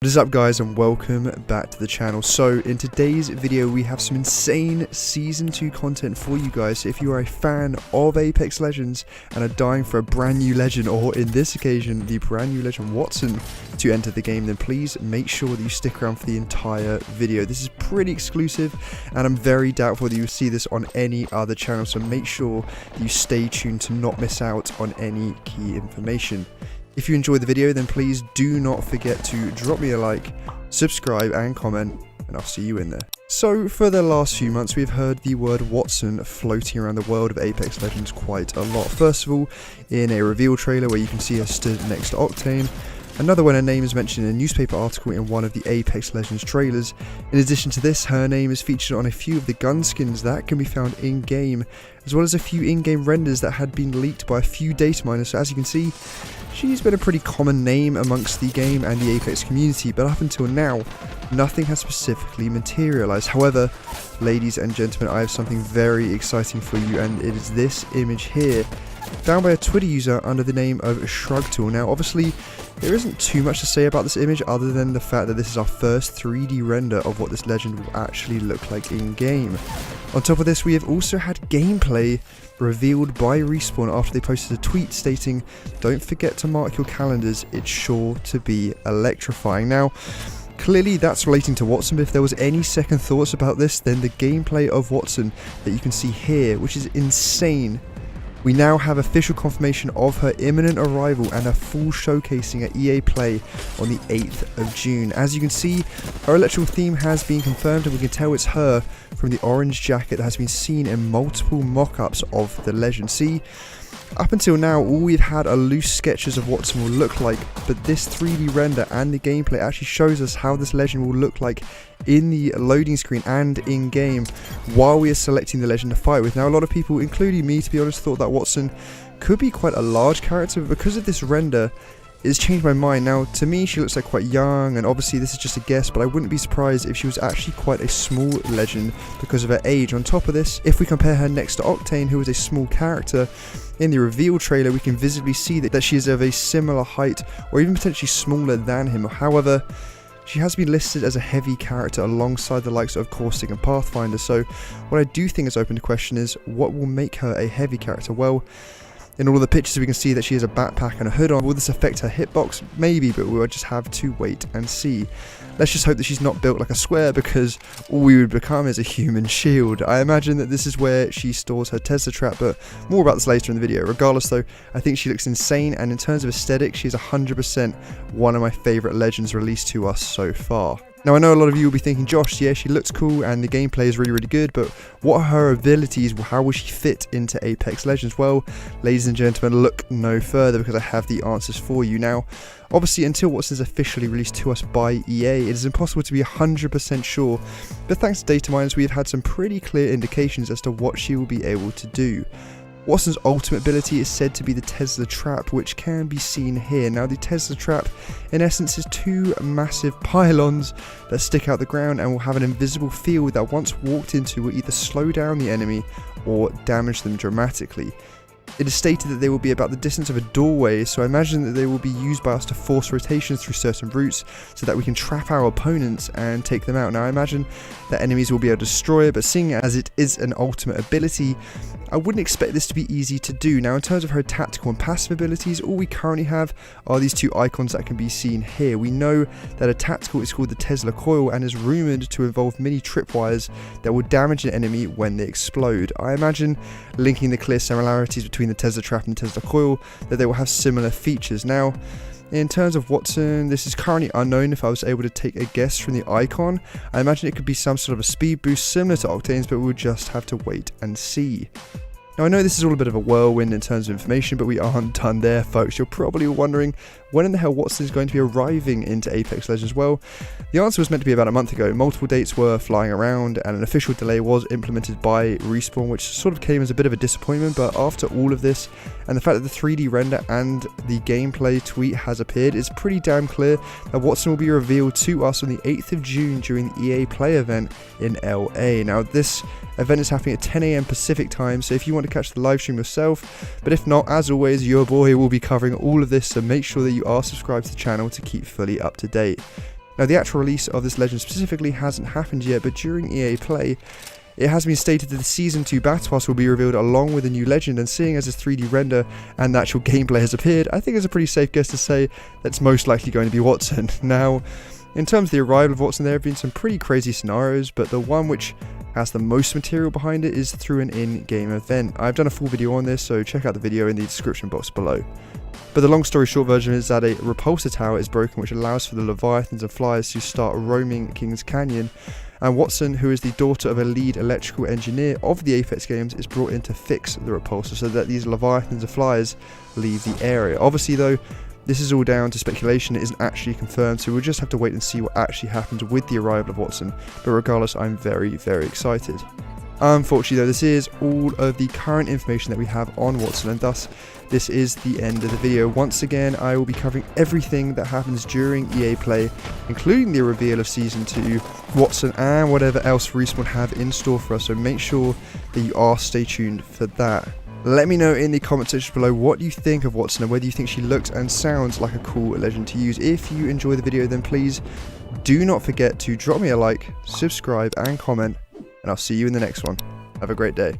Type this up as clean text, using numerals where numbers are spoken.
What is up, guys, and welcome back to the channel. So in today's video we have some insane season 2 content for you guys. So if you are a fan of Apex Legends and are dying for a brand new legend, or in this occasion the brand new legend Wattson, to enter the game, then please make sure that you stick around for the entire video. This is pretty exclusive and I'm very doubtful that you'll see this on any other channel, so make sure that you stay tuned to not miss out on any key information. If you enjoyed the video, then please do not forget to drop me a like, subscribe and comment, and I'll see you in there. So for the last few months we've heard the word Wattson floating around the world of Apex Legends quite a lot. First of all, in a reveal trailer where you can see her stood next to Octane. Another when her name is mentioned in a newspaper article in one of the Apex Legends trailers. In addition to this, her name is featured on a few of the gun skins that can be found in-game, as well as a few in-game renders that had been leaked by a few data miners. So as you can see, she's been a pretty common name amongst the game and the Apex community, but up until now, nothing has specifically materialized. However, ladies and gentlemen, I have something very exciting for you, and it is this image here, found by a Twitter user under the name of Shrugtool. Now obviously, there isn't too much to say about this image other than the fact that this is our first 3D render of what this legend will actually look like in game. On top of this, we have also had gameplay revealed by Respawn after they posted a tweet stating, "Don't forget to mark your calendars, it's sure to be electrifying." Now, clearly that's relating to Wattson, but if there was any second thoughts about this, then the gameplay of Wattson that you can see here, which is insane. We now have official confirmation of her imminent arrival and a full showcasing at EA Play on the 8th of June. As you can see, her electrical theme has been confirmed, and we can tell it's her from the orange jacket that has been seen in multiple mock-ups of the legend. See, up until now, all we've had are loose sketches of Wattson will look like, but this 3D render and the gameplay actually shows us how this legend will look like in the loading screen and in-game while we are selecting the legend to fight with. Now, a lot of people, including me to be honest, thought that Wattson could be quite a large character, but because of this render, it's changed my mind. Now, to me, she looks like quite young, and obviously this is just a guess, but I wouldn't be surprised if she was actually quite a small legend because of her age. On top of this, if we compare her next to Octane, who is a small character, in the reveal trailer we can visibly see that she is of a similar height or even potentially smaller than him. However, she has been listed as a heavy character alongside the likes of Caustic and Pathfinder, so what I do think is open to question is what will make her a heavy character. Well, in all of the pictures we can see that she has a backpack and a hood on. Will this affect her hitbox? Maybe, but we'll just have to wait and see. Let's just hope that she's not built like a square, because all we would become is a human shield. I imagine that this is where she stores her Tesla trap, but more about this later in the video. Regardless though, I think she looks insane, and in terms of aesthetic, she's 100% one of my favourite legends released to us so far. Now, I know a lot of you will be thinking, Josh, yeah, she looks cool and the gameplay is really, really good, but what are her abilities? How will she fit into Apex Legends? Well, ladies and gentlemen, look no further, because I have the answers for you. Now, obviously, until Wattson's officially released to us by EA, it is impossible to be 100% sure, but thanks to data miners, we have had some pretty clear indications as to what she will be able to do. Wattson's ultimate ability is said to be the Tesla Trap, which can be seen here. Now, the Tesla Trap, in essence, is two massive pylons that stick out the ground and will have an invisible field that once walked into will either slow down the enemy or damage them dramatically. It is stated that they will be about the distance of a doorway, so I imagine that they will be used by us to force rotations through certain routes so that we can trap our opponents and take them out. Now, I imagine that enemies will be able to destroy it, but seeing as it is an ultimate ability, I wouldn't expect this to be easy to do. Now, in terms of her tactical and passive abilities, all we currently have are these two icons that can be seen here. We know that a tactical is called the Tesla Coil and is rumoured to involve mini tripwires that will damage an enemy when they explode. I imagine, linking the clear similarities between the Tesla Trap and Tesla Coil, that they will have similar features. Now, in terms of Wattson, this is currently unknown. If I was able to take a guess from the icon, I imagine it could be some sort of a speed boost similar to Octane's, but we'll just have to wait and see. Now, I know this is all a bit of a whirlwind in terms of information, but we aren't done there, folks. You're probably wondering when in the hell Wattson is going to be arriving into Apex Legends. Well, the answer was meant to be about a month ago. Multiple dates were flying around, and an official delay was implemented by Respawn, which sort of came as a bit of a disappointment. But after all of this, and the fact that the 3D render and the gameplay tweet has appeared, it's pretty damn clear that Wattson will be revealed to us on the 8th of June during the EA Play event in LA. Now, this event is happening at 10 AM Pacific time, so if you want to catch the live stream yourself, but if not, as always, your boy will be covering all of this, so make sure that you are subscribed to the channel to keep fully up to date. Now, the actual release of this legend specifically hasn't happened yet, but during EA Play, it has been stated that the Season 2 Battle Pass will be revealed along with a new legend, and seeing as this 3D render and the actual gameplay has appeared, I think it's a pretty safe guess to say that's most likely going to be Watson. Now, in terms of the arrival of Watson, there have been some pretty crazy scenarios, but the one which has the most material behind it is through an in-game event. I've done a full video on this, so check out the video in the description box below. But the long story short version is that a repulsor tower is broken, which allows for the Leviathans and Flyers to start roaming King's Canyon, and Watson, who is the daughter of a lead electrical engineer of the Apex games, is brought in to fix the repulsor so that these Leviathans and Flyers leave the area. Obviously though, this is all down to speculation, it isn't actually confirmed, so we'll just have to wait and see what actually happens with the arrival of Watson, but regardless, I'm very, very excited. Unfortunately though, this is all of the current information that we have on Watson, and thus this is the end of the video. Once again, I will be covering everything that happens during EA Play, including the reveal of Season 2, Watson, and whatever else Respawn have in store for us, so make sure that you are stay tuned for that. Let me know in the comment section below what you think of Watson and whether you think she looks and sounds like a cool legend to use. If you enjoy the video, then please do not forget to drop me a like, subscribe and comment, and I'll see you in the next one. Have a great day.